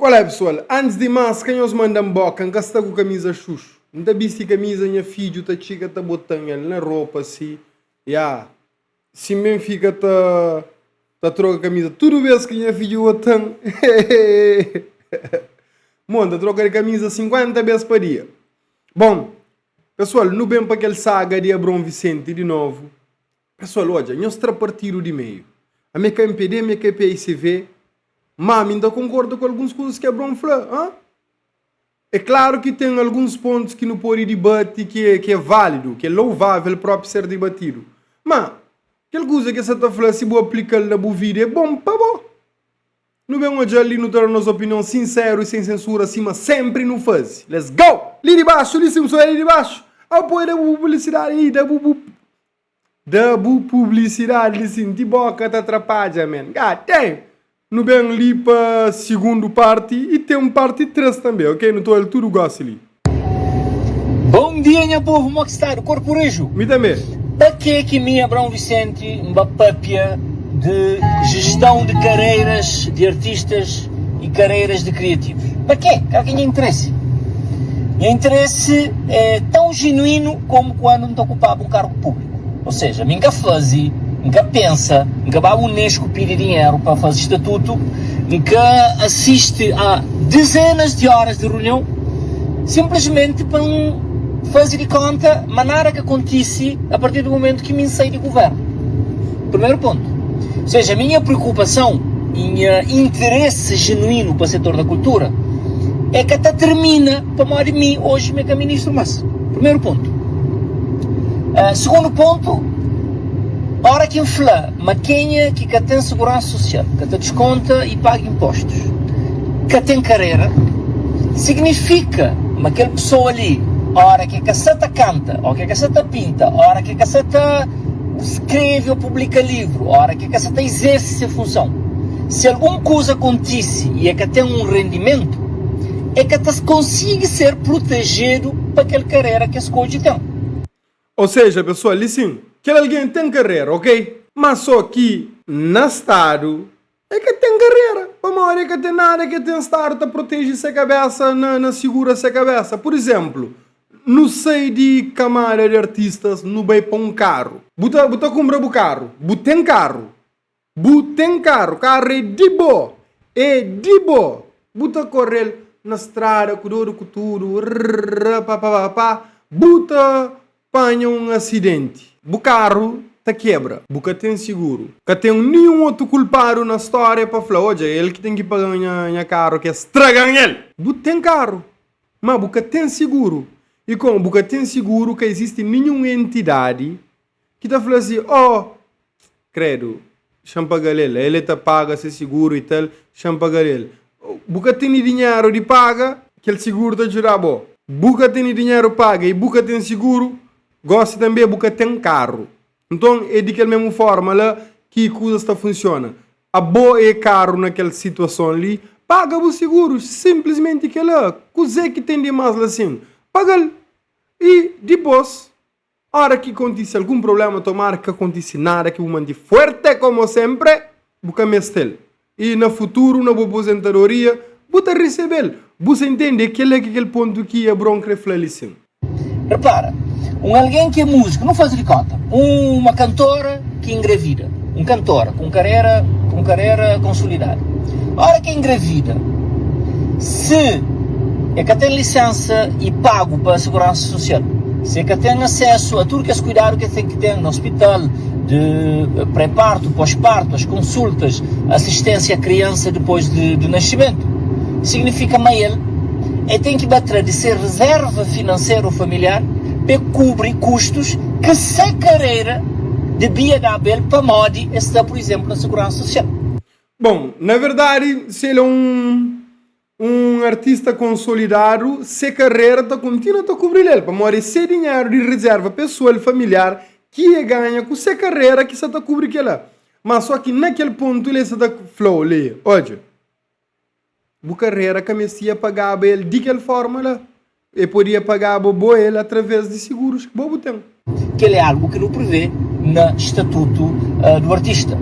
Qual é, pessoal? Antes de mais, quem os manda boca, não está com camisa xuxo. Não está vestindo camisa, minha filho, tá chica, tá botando ele na roupa, assim. Se bem fica, tá troca camisa. Tudo vez que minha filho botando. Monta, troca de camisa 50 vezes por dia. Bom, pessoal, não bem para aquele saga de Abrão Vicente de novo. Pessoal, olha, nós estamos partido de meio. A minha KMPD, a minha KPICV, mas ainda concordo com algumas coisas que Abrão falou. Hein? É claro que tem alguns pontos que não pode debater, que é válido, que é louvável próprio ser debatido. Mas, aquela coisa que você está falando, se você aplicar na sua vida, é bom para bom. Não vem hoje ali, não ter a nossa opinião sincera e sem censura, assim, mas sempre não faz. Let's go! Ali de baixo, ali de baixo. Apoio da publicidade aí, da publicidade, assim, de boca, te atrapalha, man. God damn! Não vem ali para segundo parte e tem um parte 3 também, ok? Não estou tudo gosto ali. Bom dia, meu povo, como é que está? O corporejo. Me também. Para que minha Abrão Vicente, uma pápia de gestão de carreiras de artistas e carreiras de criativos? Para quê? Que alguém interesse. E o interesse é tão genuíno como quando não ocupava um cargo público. Ou seja, nunca faz, nunca pensa, nunca vai a Unesco pedir dinheiro para fazer estatuto, nunca assiste a dezenas de horas de reunião, simplesmente para fazer de conta maneira que acontece a partir do momento que me saí de governo. Primeiro ponto. Ou seja, a minha preocupação e interesse genuíno para o setor da cultura é que até termina para morrer de mim hoje, meu ministro Massa. Primeiro ponto. Segundo ponto, a hora que infla maquinha que tem segurança social, que te desconta e paga impostos, que tem carreira, significa que aquela pessoa ali, a hora que a caceta canta, ou que a caceta pinta, a hora que a caceta escreve ou publica livro, a hora que a caceta exerce a função, se alguma coisa acontece e é que tem um rendimento, é que até consiga ser protegido para aquela carreira que a escolhe tem. Ou seja, pessoal, assim, que alguém tem carreira, ok? Mas só que, no Estado, é que tem carreira. Para uma hora é que tem nada que tem Estado para proteger sua cabeça, na segura sua cabeça. Por exemplo, não sei de camada de artistas, não vai para um carro. Buta compra o carro. Butem carro. Carro é de boa. É de boa. Buta correr na estrada, com tudo, buta apanha um acidente. O carro te quebra. Buca tem seguro. Que tem nenhum outro culpado na história para falar, olha, é ele que tem que pagar minha carro, que estraga ele. Buca tem carro. Mas buca tem seguro. E como buca tem seguro, que existe nenhuma entidade que está falando assim, credo, chama pagar ele te paga esse seguro e tal, chama pagar ele. Buca tem dinheiro de paga, que ele seguro te ajuda bom. Buca tem dinheiro paga e buca tem seguro, gosta também buca tem carro. Então é de aquela mesma forma lá que a coisa está funciona. A boa é caro naquela situação ali, paga o seguro, simplesmente que lá, coisa que tem de mais assim, paga e depois, a hora que acontece algum problema, tomara que acontece nada, que o mande forte como sempre, buca mestel. E no futuro, na aposentadoria, buta receber. Você entende que é aquele ponto que a bronca reflete assim. Repara, alguém que é músico, não faz de conta, uma cantora que engravida, um cantor com carreira consolidada. A hora que é engravida, se é que tem licença e pago para a segurança social, se é que tem acesso a tudo que é cuidado que tem que ter no hospital, de pré-parto, pós-parto, as consultas, assistência à criança depois de nascimento, significa que ele tem que bater de ser reserva financeira ou familiar para cobrir custos que sem carreira devia dar bem para modi está, por exemplo, na segurança social. Bom, na verdade, se ele é um artista consolidado, se carreira continua a cobrir ele, para morrer sem dinheiro de reserva pessoal e familiar que ganha com sua carreira que você está cobrindo aquela. Mas só que naquele ponto ele está flow ali, olha, a carreira comecei a pagar ele de que forma lá, e podia pagar ele através de seguros que bobo tem. Que é algo que não prevê no estatuto do artista.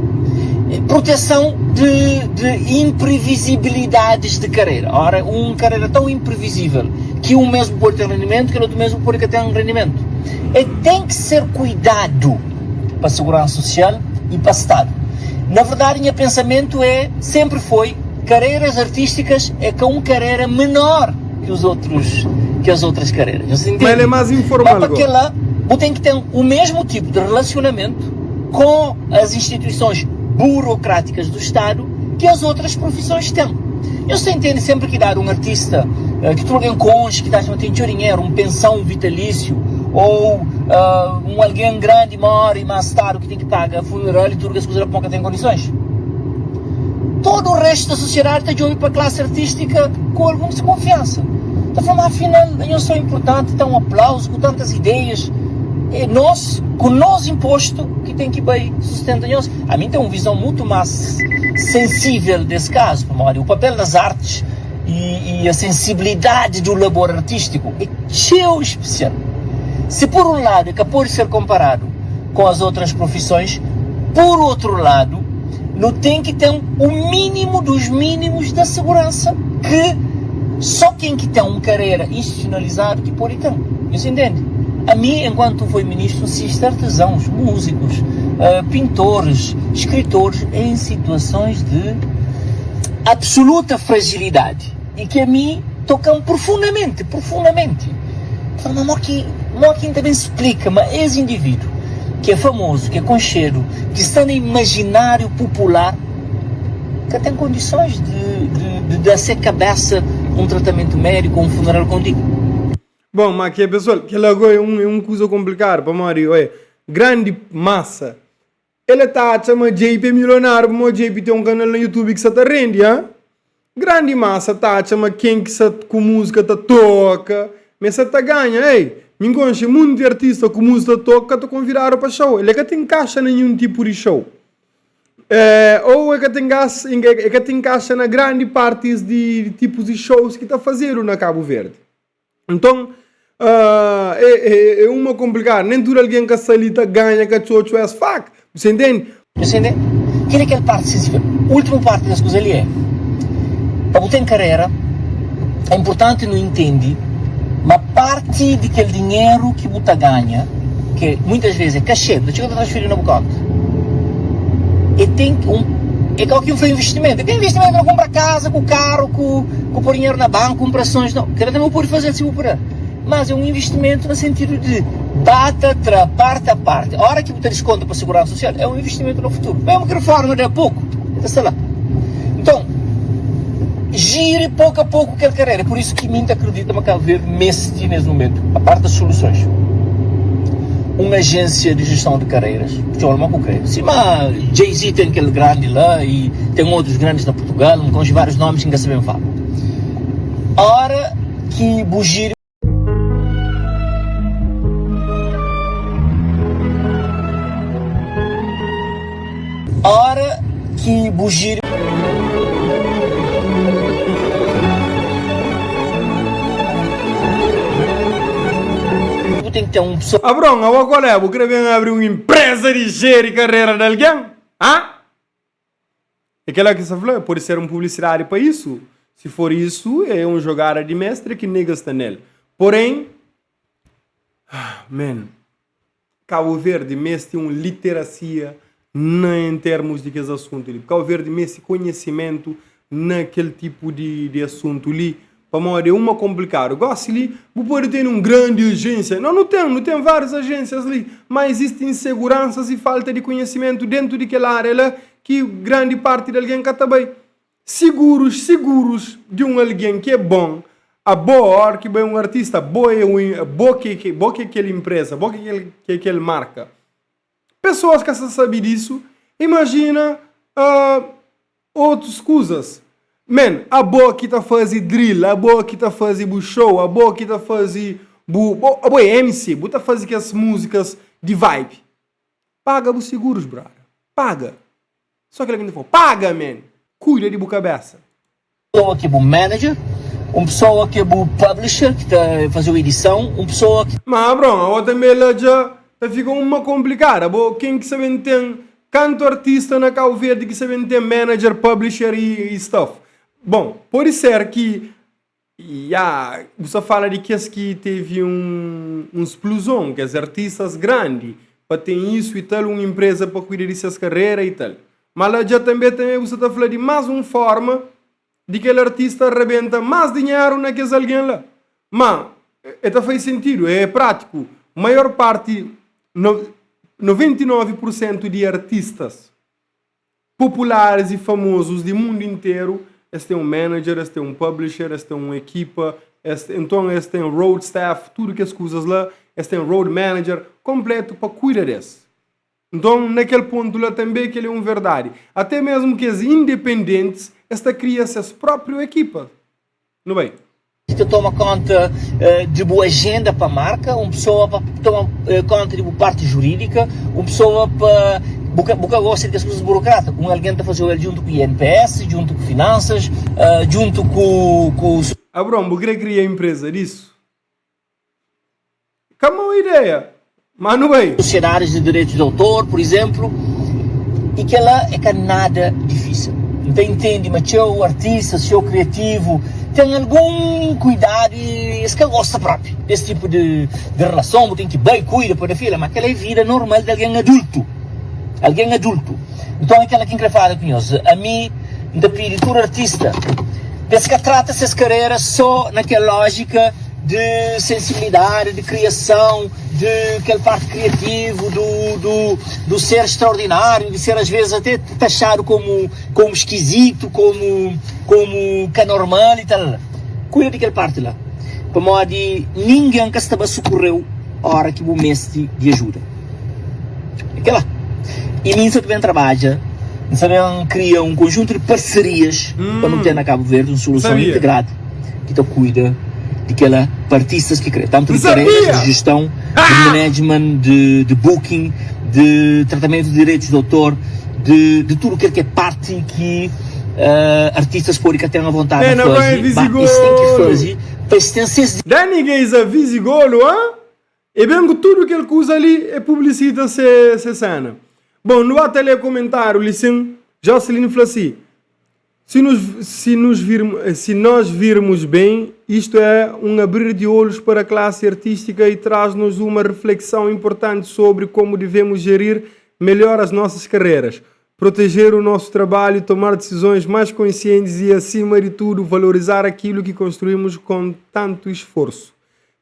proteção de imprevisibilidades de carreira. Ora, uma carreira tão imprevisível que um mesmo pode ter rendimento, que o outro mesmo pode ter um rendimento. E tem que ser cuidado para a segurança social e para o Estado. Na verdade, meu pensamento sempre foi, carreiras artísticas é que uma carreira menor que as outras carreiras. Mas ele é mais informal. Porque lá, você tem que ter o mesmo tipo de relacionamento com as instituições burocráticas do Estado que as outras profissões têm. Eu só entendo sempre que dar um artista que tu alguém conge, que não tem dinheiro, uma pensão vitalício, ou alguém grande mora e mais tarde que tem que pagar funeral e tudo as coisas pouca tem condições. Todo o resto da sociedade está de olho para a classe artística com alguma desconfiança. Está falando, afinal, eu sou importante, está um aplauso com tantas ideias. É nós, com nós imposto, que tem que bem sustentar nós. A mim tem uma visão muito mais sensível desse caso. O papel das artes e a sensibilidade do labor artístico é tão especial. Se por um lado é que pode ser comparado com as outras profissões, por outro lado, não tem que ter o mínimo dos mínimos da segurança que só quem que tem uma carreira institucionalizada que pode ter. Você entende? A mim, enquanto fui ministro, assisto artesãos, músicos, pintores, escritores em situações de absoluta fragilidade e que a mim tocam profundamente. Mas aqui também se explica, mas esse indivíduo que é famoso, que é conhecido, que está no imaginário popular, que tem condições de dar a cabeça um tratamento médico, um funeral contigo. Bom, mas aqui pessoal, que logo é uma coisa complicada para Mario, é grande massa. Ele está a chamar JP milionário, mas JP tem um canal no YouTube que se está rende, hein? Grande massa está a chamar quem que se com música tá toca, mas se está ganha, ei. Me conhece muito artista com música toca, estou convidado para show. Ele é que tem encaixa nenhum tipo de show. Ou é que tem encaixa na grande parte de tipos de shows que está fazendo na Cabo Verde. Então, é uma complicada. Nem tudo alguém que salita ganha, que chocho é fuck. Você entende? Você entende? Que é aquela parte sensível. A última parte das coisas ali é, para você ter carreira, é importante não entender, mas parte daquele dinheiro que você ganha, que muitas vezes é cachê, da chega de transferir na boca. É qualquer foi investimento. É que investimento não compra casa, com carro, com pôr dinheiro na banca, compra ações, não. Que também pode fazer se operar. Mas é um investimento no sentido de bata, parte a parte. A hora que você desconta para a segurança social, é um investimento no futuro. É uma reforma de a pouco. Está lá. Então, gire pouco a pouco aquela carreira. É por isso que muita acredita que Cabo Verde nesse momento, a parte das soluções. Uma agência de gestão de carreiras, sim, mas Jay-Z tem aquele grande lá e tem outros grandes na Portugal, com vários nomes que ninguém sabemos falar. A hora que bugir tem que ter um pessoa. Abrão, agora eu quero abrir uma empresa de gerir carreira de alguém? Aquela que você falou, pode ser um publicitário para isso. Se for isso, é um jogada de mestre que nega está nele. Porém, Cabo Verde mestre uma literacia em termos de que esse assunto ali. Cabo Verde mestre conhecimento naquele tipo de assunto ali. Para morrer uma complicada. Gosto ali, pode ter uma grande agência. Não tem várias agências ali, mas existem inseguranças e falta de conhecimento dentro daquela área lá que grande parte de alguém que está bem. Seguros de um alguém que é bom, a boa hora que é um artista, boa que aquela empresa, boa que aquela marca. Pessoas que sabem disso, imagina outras coisas. A boa que está fazendo drill, a boa que está fazendo show, a boa que está fazendo MC, a boa está fazendo as músicas de vibe. Paga os seguros, brother. Paga. Só que ele falou, paga, Cuida de boa cabeça. Uma pessoa que é o manager, uma pessoa que é o publisher, que está fazendo edição, uma pessoa que... Mas, bro, a outra também já fica uma complicada. Quem que sabe tem Canto artista na Cabo Verde que sabem ter manager, publisher e stuff. Bom, pode ser que você fala de que teve uma explosão, que os artistas grandes para ter isso e tal, uma empresa para cuidar dessas carreiras e tal. Mas lá já também você está falando de mais uma forma de que o artista arrebenta mais dinheiro naqueles alguém lá. Mas, isso faz sentido, é prático. A maior parte, 99% de artistas populares e famosos do mundo inteiro, eles têm um manager, eles têm um publisher, eles têm uma equipa, então eles têm um road staff, tudo que as coisas lá, eles têm um road manager completo para cuidar disso. Então, naquele ponto lá também que ele é uma verdade. Até mesmo que os independentes, esta cria suas próprias equipas. Não é? Você toma conta de boa agenda para a marca, uma pessoa para tomar conta de boa parte jurídica, uma pessoa para boca gosta das coisas burocráticas, alguém está fazendo junto com o INPS, junto com finanças, junto com Abrão, você cria a empresa disso? Calma uma ideia. Mas não é. Sociedades de direitos de autor, por exemplo, e que ela é que nada difícil. Então entende, mas seu artista, seu criativo, tem algum cuidado e que gosta próprio desse tipo de relação, tem que bem cuida por a filha, mas aquela é a vida normal de alguém adulto. Alguém adulto. Então aquela que quer falar com nós, a mim, da pintura artista, desde que trata essas carreiras só naquela lógica de sensibilidade, de criação, de aquela parte criativa, do ser extraordinário, de ser às vezes até taxado como esquisito, como que anormal e tal. Cuida daquela parte lá. Para modo de ninguém que estava socorreu a hora que o mês de ajuda. Aquela. E nisso também trabalha, também cria um conjunto de parcerias para não ter na Cabo Verde uma solução integrada que te cuida daquela artistas que criam, tanto de carreiras, de gestão, de management, de booking, de tratamento de direitos de autor, de tudo que é parte que artistas podem ter a vontade de fazer. Isso tem que fazer para extensões. Dá ninguém a visigolo, hein? E bem tudo que ele usa ali é publicita essa cena. Bom, no ateliê comentário, Licen, Jocelyn falou assim, se nós virmos bem, isto é um abrir de olhos para a classe artística e traz-nos uma reflexão importante sobre como devemos gerir melhor as nossas carreiras, proteger o nosso trabalho, tomar decisões mais conscientes e, acima de tudo, valorizar aquilo que construímos com tanto esforço.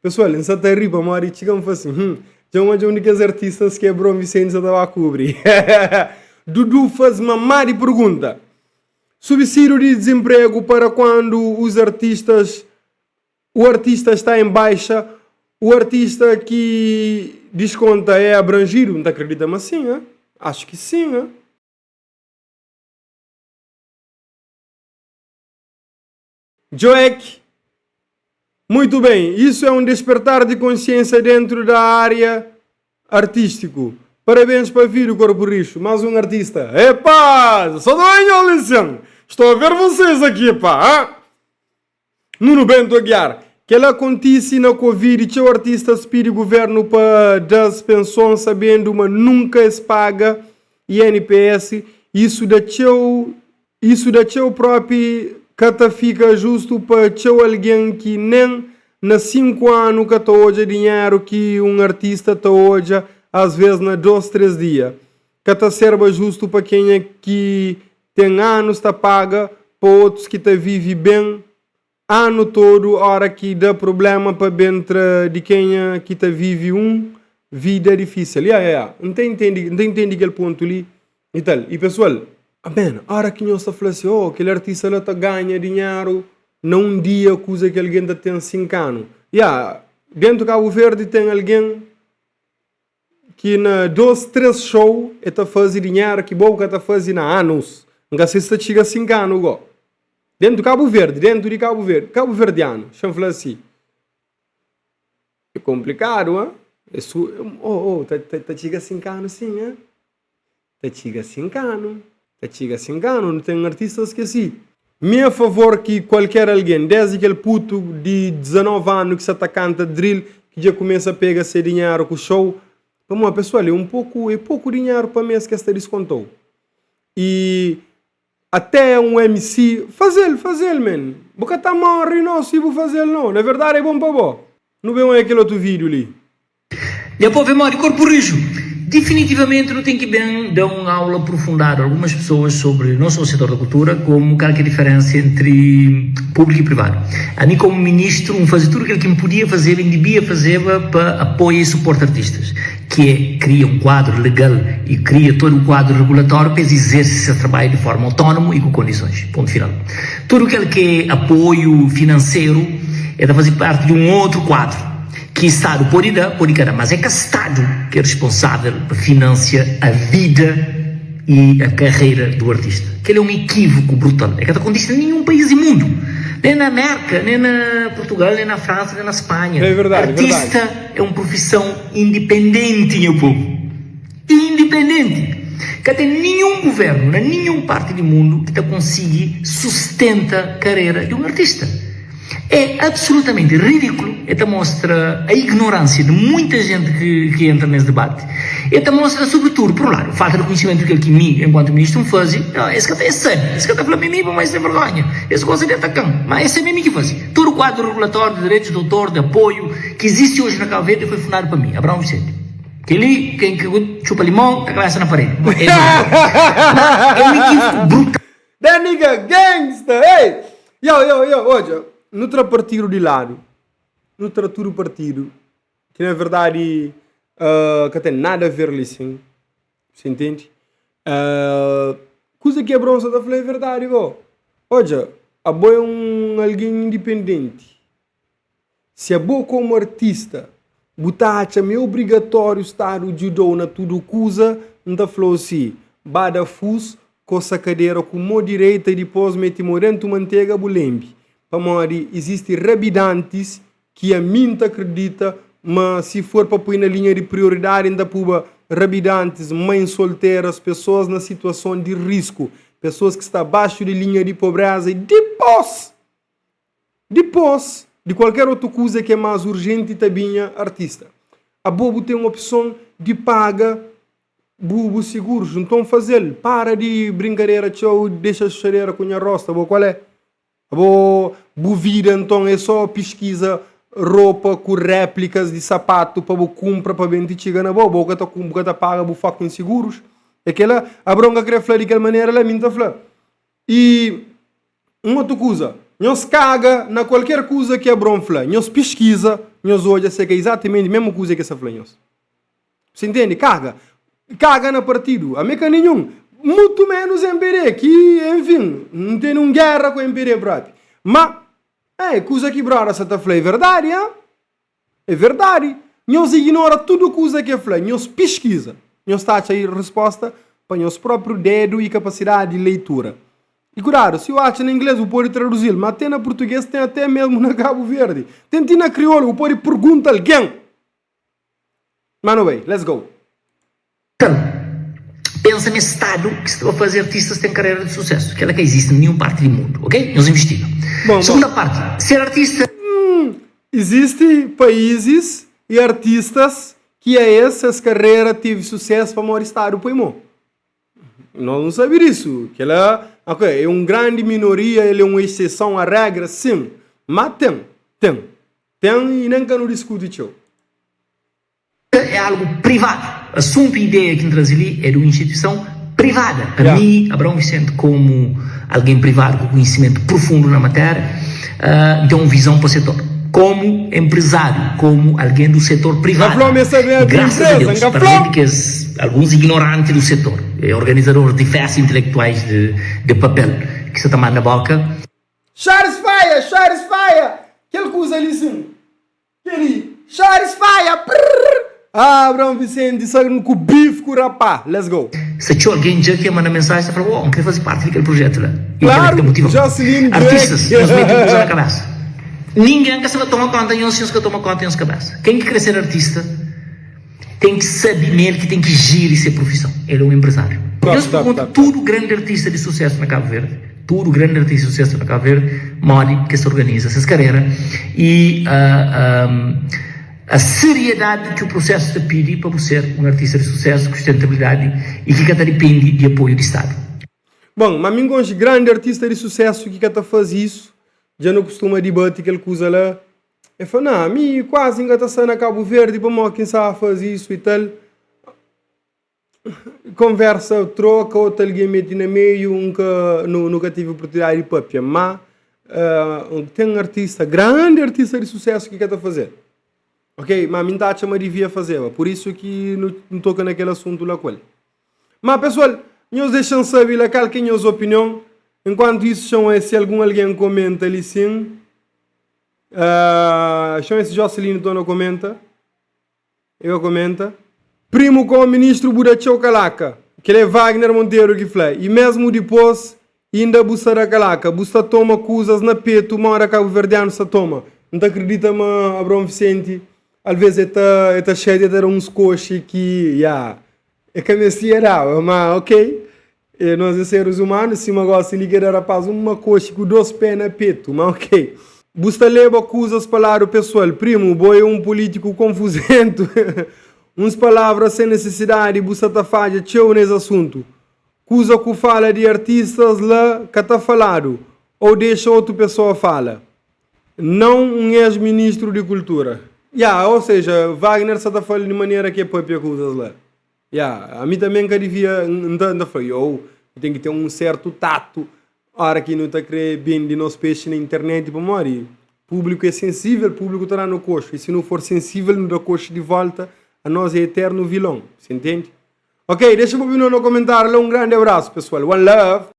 Pessoal, em Santa Riba, Mari, chegamos assim, já uma de únicas artistas que é Bruno Vicente estava a cobrir. Dudu faz uma mari pergunta. Subsídio de desemprego para quando o artista está em baixa, o artista que desconta é abrangido, não acredita, mas sim, hein? Acho que sim, hein? Joek, muito bem, isso é um despertar de consciência dentro da área artístico. Parabéns para vir o Corpo Richo, mais um artista. Epá, só do Licen. Estou a ver vocês aqui, pá. Nuno Bento Aguiar. Que ela acontece na Covid e o artista pede o governo para dar pensões sabendo, mas nunca se paga INPS. Isso da teu próprio que fica justo para teu alguém que nem na 5 anos que está hoje dinheiro que um artista está hoje, às vezes na 2, 3 dias. Que está serva justo para quem é que tem anos está paga, para outros que está vive bem ano todo, hora que dá problema para dentro de quem é que está vive vida difícil. Não entende aquele ponto ali e tal. E pessoal, a hora que nós está falando assim, aquele artista lá está ganha dinheiro num dia que usa que alguém ainda tem 5 anos. Dentro do Cabo Verde tem alguém que na 2, 3 shows está fazendo dinheiro que boca está fazendo há anos. Não sei se chega a 5 anos. Dentro de Cabo Verde, Cabo Verdeano, deixa eu falar assim. É complicado, hein? Isso, tá chega a 5 anos sim, hein? Tá chega a 5 anos, não tem artistas que assim. Me a favor que qualquer alguém, desde aquele puto de 19 anos que se está canta drill, que já começa a pegar seu dinheiro com o show, para uma pessoa ali, é pouco dinheiro para mês que esta descontou. E até um MC, fazer, man. Porque tá mal, não, se vou fazer, não. Na verdade é bom para você. Não vê aquele outro vídeo ali. Depois, memória, corpo rijo. Definitivamente não tem que bem dar uma aula aprofundada a algumas pessoas sobre não só o setor da cultura, como qual é a diferença entre público e privado. A mim, como ministro, fazer tudo aquilo que me podia fazer, me devia fazer para apoio e suporte a artistas, que é cria um quadro legal e cria todo o quadro regulatório para exercer esse trabalho de forma autónoma e com condições. Ponto final. Tudo aquilo que é apoio financeiro é de fazer parte de um outro quadro que o Estado pode dar, mas é que o Estado que é responsável por financiar a vida e a carreira do artista. Que ele é um equívoco brutal. É que não acontece em nenhum país do mundo. Nem na América, nem na Portugal, nem na França, nem na Espanha. É verdade, artista é uma profissão independente, meu povo. Independente. Que até nenhum governo, em nenhuma parte do mundo, que consiga sustentar a carreira de um artista. É absolutamente ridículo. Esta mostra a ignorância de muita gente que entra nesse debate. Esta mostra, sobretudo, por um lado, falta de conhecimento daquilo que mim, enquanto ministro, me fazia. Esse cara é sério, esse cara está falando mim, mas é vergonha. Esse gosta de atacar. Mas esse é mim que fazia. Todo o quadro regulatório de direitos de autor, de apoio, que existe hoje na Cabo Verde, foi fundado para mim, Abrão Vicente. Que ali, quem chupa limão, está cabeça na parede. É um equívoco brutal. That nigga gangster, hey! Yo, olha, no partido de lado, no traturo partido, que na verdade que tem nada a ver ali, sim. Você entende? Coisa que a bronze está falando é verdade, ó. Olha, a boa é alguém independente. Se a boa como artista botar é obrigatório estar o judô na tudo coisa, não está falando assim, bada fus, coça cadeira com mão direita e depois mete morento manteiga bulembe. Para morrer, existem rabidantes que a mim acredita, mas se for para pôr na linha de prioridade, ainda puba rabidantes, mães solteiras, pessoas na situação de risco, pessoas que estão abaixo de linha de pobreza e depois de qualquer outra coisa que é mais urgente também artista. A bobo tem uma opção de paga bubo seguros, então fazer, para de brincadeira, tchau, deixa a choreira com a rosta, qual é? Vida então é só pesquisa roupa com réplicas de sapato para comprar para bem te chegar na boca tá paga bu fucking seguros. É que ela a bronca quer falar de aquela maneira ela minta falar. E uma outra coisa, nós caga na qualquer coisa que a bronca fala, nós pesquisa, nós olha se é exatamente a mesma coisa que essa fala nós. Você entende? Caga na partido, a meca nenhum. Muito menos MPD, que, enfim, não tem uma guerra com o MPD, brother. Mas, coisa que, brother, você está falando, é verdade, hein? É verdade. Nós ignora tudo coisa que é falado, nós pesquisa. Nós está aí resposta para nosso próprio dedo e capacidade de leitura. E, claro, se eu acho em inglês, eu pode traduzir, mas até na português, tem até mesmo na Cabo Verde. Tem na crioulo, eu pode perguntar alguém. Mano, bem, let's go. Pensa nesse Estado que se vai fazer artistas têm carreira de sucesso, que ela que existe em nenhuma parte do mundo, ok? Nós investigamos. Segunda parte, ser artista. Existem países e artistas que essas carreiras teve sucesso para o Estado para irmão. Nós não sabemos isso. Que ela é uma grande minoria, ele é uma exceção à regra, sim. Mas tem e nunca não discute isso. É algo privado. Assunto e ideia que me traz ali é de uma instituição privada. Para mim, Abrão Vicente, como alguém privado com conhecimento profundo na matéria, tem uma visão para o setor. Como empresário, como alguém do setor privado. E graças a Deus, para gente que é alguns ignorantes do setor, organizadores diversos intelectuais de papel, que se tomar na boca. Charles Fire! Aquela coisa ali, sim. Charles Fire! Abrão Vicente, sabe com bife com rapá. Let's go. Se tinha alguém já que manda mensagem, você fala, quer fazer parte daquele projeto lá. Claro, Jocelyn artistas, nós metemos coisa na cabeça. Ninguém que se vai tomar conta, não se que toma conta em sua cabeça. Quem quer ser artista tem que saber nele que tem que agir e ser profissão. Ele é um empresário. Todo grande artista de sucesso na Cabo Verde, todo grande artista de sucesso na Cabo Verde, morre que se organiza essas carreiras e a seriedade que o processo te pede para você ser um artista de sucesso, com sustentabilidade e que depende de apoio do Estado. Bom, mas mim gosto de grande artista de sucesso que está faz isso, já não costuma debater aquele coisa lá. Eu falo, não, mim quase ainda está saindo a Cabo Verde, para mim quem sabe fazer isso e tal. Conversa, troca, outra alguém mete no meio, nunca tive oportunidade de papia, mas tem um artista, grande artista de sucesso que está fazer. Ok? Mas a minha taxa me devia fazer, por isso que não toca naquele assunto lá com ele. Mas pessoal, nós deixamos saber lá qual que é a sua opinião. Enquanto isso, se alguém comenta ali sim. Chama esse Jocelyn não comenta. Eu comenta. Primo com o ministro Budachou Calaca, que é Wagner Monteiro que fala. E mesmo depois, ainda busta da Calaca. Busta toma coisas na peito, uma hora Cabo Verdeano se toma. Não acredita, mas Abrão Vicente, às vezes é cheio de ter uns coxes que, é que me era, mas ok. E nós seres humanos, se uma gosta de ligar rapaz, uma coxa com 2 pés na peito, mas ok. Busta leva coisas para o pessoal. Primo, boi é um político confusento. Uns palavras sem necessidade, busta tá falha, tchau nesse assunto. Coisa que fala de artistas lá, que tá falado. Ou deixa outra pessoa fala. Não um ex-ministro de cultura. Ou seja, Wagner só tá falando de maneira que é própria coisas lá. A mim também que devia, não foi tem que ter um certo tato. A hora que não está querendo bem de nós peixes na internet, para morrer. O público é sensível, o público está no coxo. E se não for sensível, não dá coxo de volta, a nós é eterno vilão. Você entende? Ok, deixa uma opinião no comentário. Um grande abraço, pessoal. One love.